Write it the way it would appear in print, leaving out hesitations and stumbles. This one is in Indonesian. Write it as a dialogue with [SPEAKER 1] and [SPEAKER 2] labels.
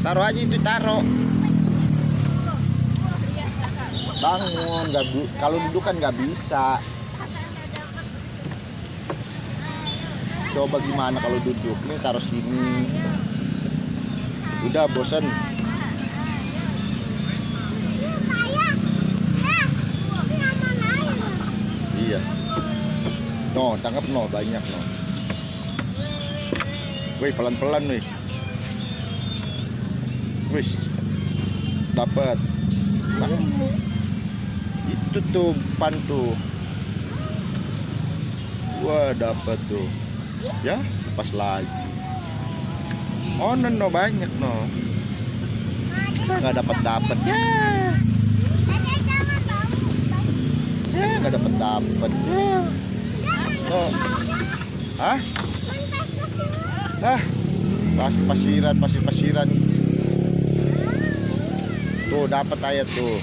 [SPEAKER 1] Taruh aja itu, taruh. Bangun, kalau duduk kan nggak bisa. Coba gimana kalau duduk? Nih taruh sini. Udah bosen. Iya. No, tangkap no, banyak no. Wih, pelan-pelan nih. Wih, dapat. Nah, itu tuh umpan tuh. Wah, dapat tuh. Ya, lepas lagi. Oh, no, banyak no. Nggak dapat ya. Ya, nggak dapat ya. Oh. Hah? Pasiran. Tuh dapat ayat tuh.